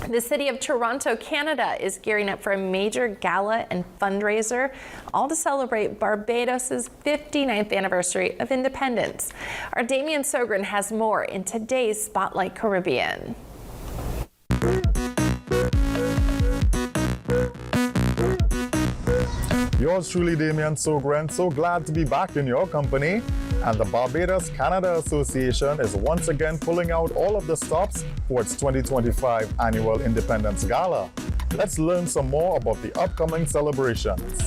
The city of Toronto, Canada is gearing up for a major gala and fundraiser, all to celebrate Barbados' 59th anniversary of independence. Our Damian Sogren has more in today's Spotlight Caribbean. Yours truly, Damian Sogren, so glad to be back in your company. And the Barbados-Canada Association is once again pulling out all of the stops for its 2025 annual Independence Gala. Let's learn some more about the upcoming celebrations.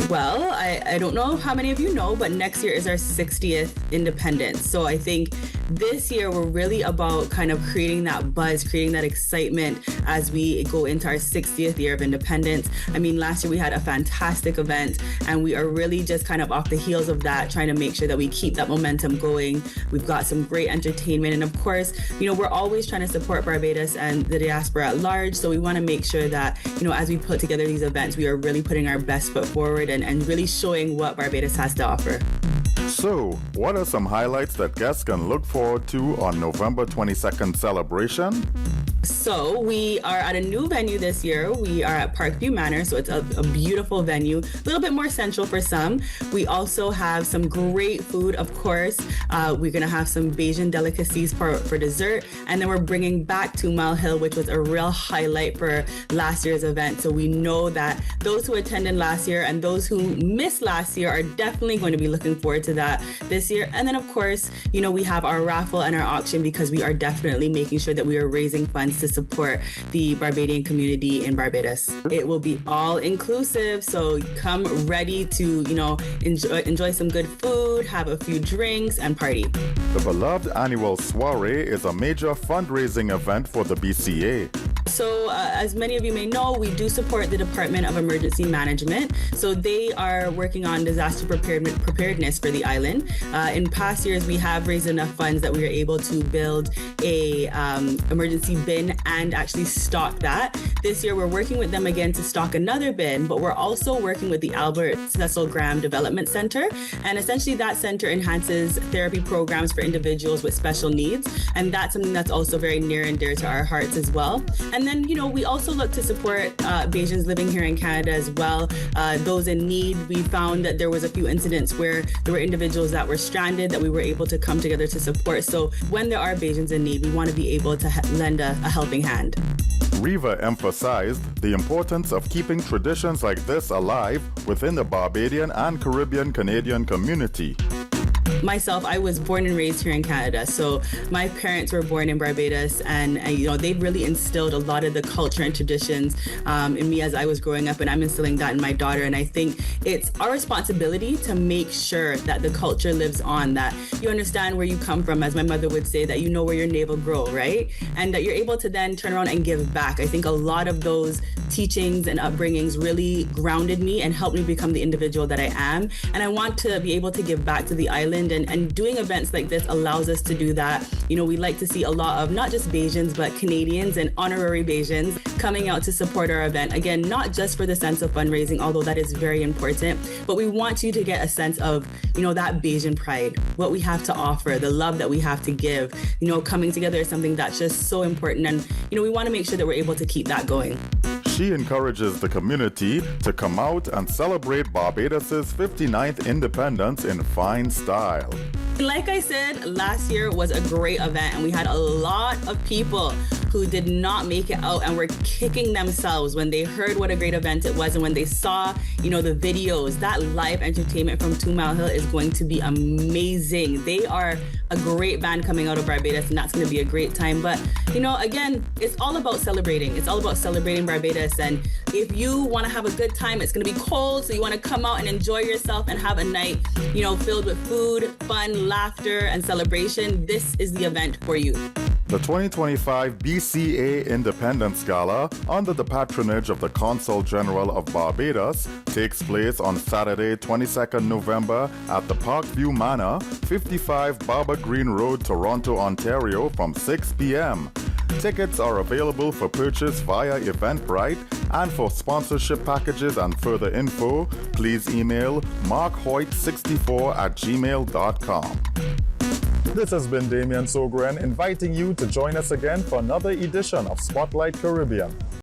Well, I don't know how many of you know, but next year is our 60th independence. So I think this year we're really about kind of creating that buzz, creating that excitement as we go into our 60th year of independence. I mean, last year we had a fantastic event and we are really just kind of off the heels of that, trying to make sure that we keep that momentum going. We've got some great entertainment. And of course, we're always trying to support Barbados and the diaspora at large. So we want to make sure that, as we put together these events, we are really putting our best foot forward and really showing what Barbados has to offer. So, what are some highlights that guests can look forward to on November 22nd celebration? So we are at a new venue this year. We are at Parkview Manor, so it's a beautiful venue, a little bit more central for some. We also have some great food, of course. We're going to have some Bajan delicacies for dessert, and then we're bringing back 2 Mile Hill, which was a real highlight for last year's event. So we know that those who attended last year and those who missed last year are definitely going to be looking forward to that this year. And then, of course, we have our raffle and our auction because we are definitely making sure that we are raising funds to support the Barbadian community in Barbados. It will be all inclusive, so come ready to, enjoy some good food, have a few drinks, and party. The beloved annual soiree is a major fundraising event for the BCA. So as many of you may know, we do support the Department of Emergency Management. So they are working on disaster preparedness for the island. In past years, we have raised enough funds that we are able to build a emergency bin and actually stock that. This year, we're working with them again to stock another bin, but we're also working with the Albert Cecil Graham Development Center. And essentially that center enhances therapy programs for individuals with special needs. And that's something that's also very near and dear to our hearts as well. And then, we also look to support Bajans living here in Canada as well. Those in need, we found that there was a few incidents where there were individuals that were stranded that we were able to come together to support. So when there are Bajans in need, we want to be able to lend a helping hand. Riva emphasized the importance of keeping traditions like this alive within the Barbadian and Caribbean Canadian community. Myself, I was born and raised here in Canada. So my parents were born in Barbados and they've really instilled a lot of the culture and traditions in me as I was growing up, and I'm instilling that in my daughter. And I think it's our responsibility to make sure that the culture lives on, that you understand where you come from, as my mother would say, that you know where your navel grow, right? And that you're able to then turn around and give back. I think a lot of those teachings and upbringings really grounded me and helped me become the individual that I am. And I want to be able to give back to the island, and doing events like this allows us to do that. We like to see a lot of not just Bajans, but Canadians and honorary Bajans coming out to support our event. Again, not just for the sense of fundraising, although that is very important, but we want you to get a sense of, that Bajan pride, what we have to offer, the love that we have to give. Coming together is something that's just so important. And, we want to make sure that we're able to keep that going. She encourages the community to come out and celebrate Barbados' 59th independence in fine style. Like I said, last year was a great event and we had a lot of people who did not make it out and were kicking themselves when they heard what a great event it was and when they saw, the videos. That live entertainment from 2 Mile Hill is going to be amazing. They are a great band coming out of Barbados and that's going to be a great time. But, again, it's all about celebrating. It's all about celebrating Barbados. And if you want to have a good time, it's going to be cold, so you want to come out and enjoy yourself and have a night, filled with food, fun, laughter, and celebration. This is the event for you. The 2025 BCA Independence Gala, under the patronage of the Consul General of Barbados, takes place on Saturday, 22nd November at the Parkview Manor, 55 Barber Green Road, Toronto, Ontario, from 6 p.m. Tickets are available for purchase via Eventbrite, and for sponsorship packages and further info, please email markhoyt64@gmail.com. This has been Damian Sogren inviting you to join us again for another edition of Spotlight Caribbean.